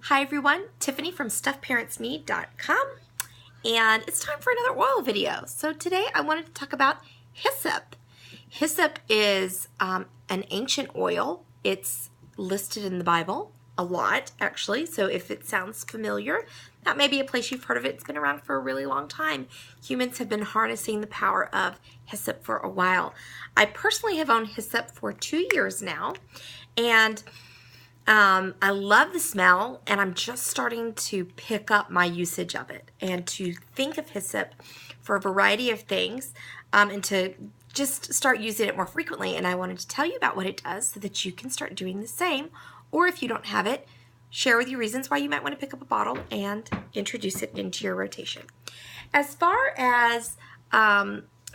Hi everyone, Tiffany from StuffParentsNeed.com, and it's time for another oil video. So today I wanted to talk about hyssop. Hyssop is an ancient oil. It's listed in the Bible a lot, actually, so if it sounds familiar, that may be a place you've heard of it. It's been around for a really long time. Humans have been harnessing the power of hyssop for a while. I personally have owned hyssop for 2 years now, and I love the smell, and I'm just starting to pick up my usage of it and to think of hyssop for a variety of things, and to just start using it more frequently. And I wanted to tell you about what it does so that you can start doing the same, or if you don't have it, share with you reasons why you might want to pick up a bottle and introduce it into your rotation. As far as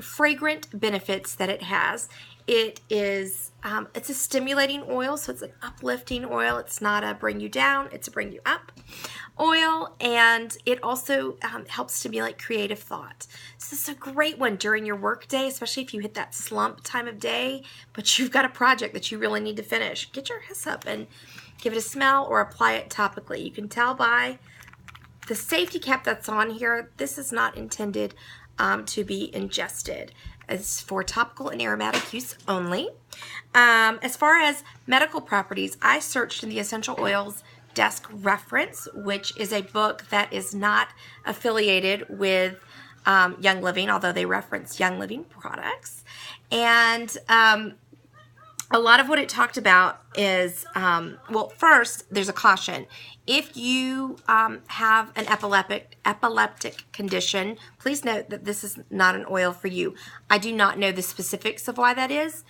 fragrant benefits that it has, it is it's a stimulating oil, so it's an uplifting oil. It's not a bring you down, it's a bring you up oil, and it also helps stimulate creative thought. So this is a great one during your work day, especially if you hit that slump time of day, but you've got a project that you really need to finish. Get your hyssop and give it a smell or apply it topically. You can tell by the safety cap that's on here, this is not intended to be ingested. It's for topical and aromatic use only. As far as medical properties, I searched in the Essential Oils Desk Reference, which is a book that is not affiliated with Young Living, although they reference Young Living products. And a lot of what it talked about is, well, first, there's a caution. If you have an epileptic condition, please note that this is not an oil for you. I do not know the specifics of why that is,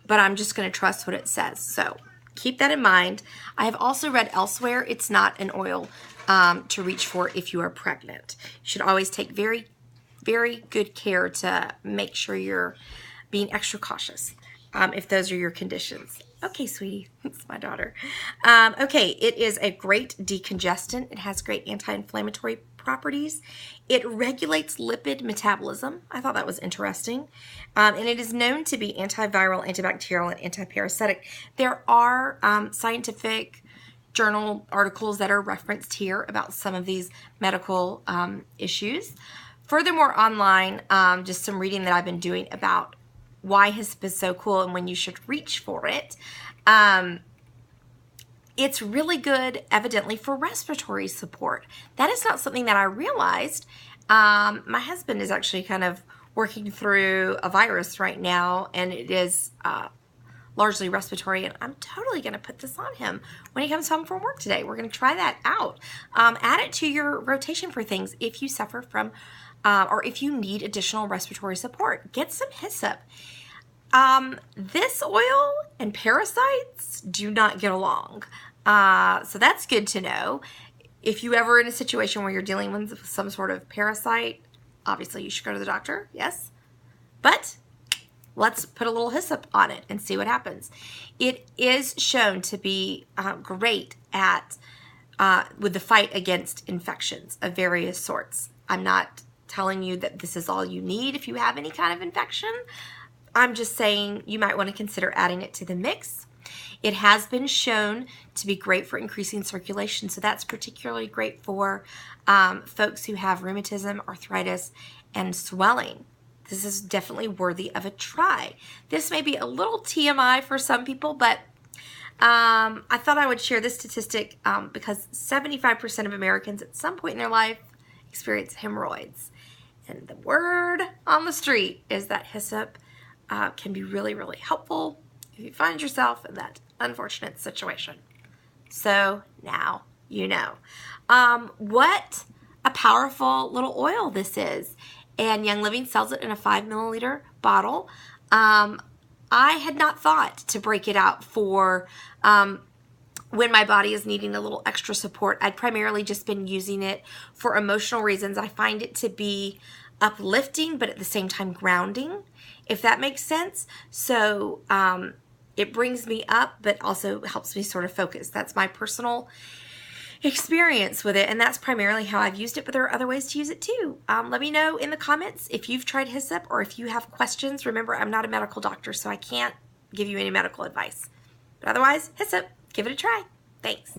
but I'm just going to trust what it says. So keep that in mind. I have also read elsewhere it's not an oil to reach for if you are pregnant. You should always take very, very good care to make sure you're being extra cautious if those are your conditions. Okay, sweetie, it's my daughter. Okay, it is a great decongestant. It has great anti-inflammatory properties. It regulates lipid metabolism. I thought that was interesting. And it is known to be antiviral, antibacterial, and antiparasitic. There are scientific journal articles that are referenced here about some of these medical issues. Furthermore, online, just some reading that I've been doing about why hyssop is so cool and when you should reach for it. It's really good, evidently, for respiratory support. That is not something that I realized. My husband is actually kind of working through a virus right now, and it is largely respiratory, and I'm totally going to put this on him when he comes home from work today. We're going to try that out. Add it to your rotation for things if you suffer from or if you need additional respiratory support. Get some hyssop. This oil and parasites do not get along. So that's good to know. If you ever in a situation where you're dealing with some sort of parasite, obviously you should go to the doctor, yes. But let's put a little hyssop on it and see what happens. It is shown to be great at with the fight against infections of various sorts. I'm not telling you that this is all you need if you have any kind of infection. I'm just saying you might want to consider adding it to the mix. It has been shown to be great for increasing circulation, so that's particularly great for folks who have rheumatism, arthritis, and swelling. This is definitely worthy of a try. This may be a little TMI for some people, but I thought I would share this statistic because 75% of Americans at some point in their life experience hemorrhoids. And the word on the street is that hyssop can be really, really helpful if you find yourself in that unfortunate situation. So now you know. What a powerful little oil this is. And Young Living sells it in a 5 milliliter bottle. I had not thought to break it out for when my body is needing a little extra support. I'd primarily just been using it for emotional reasons. I find it to be uplifting, but at the same time grounding, if that makes sense. So it brings me up, but also helps me sort of focus. That's my personal experience with it, and that's primarily how I've used it, but there are other ways to use it too. Let me know in the comments if you've tried hyssop or if you have questions. Remember, I'm not a medical doctor, so I can't give you any medical advice. But otherwise, hyssop. Give it a try. Thanks.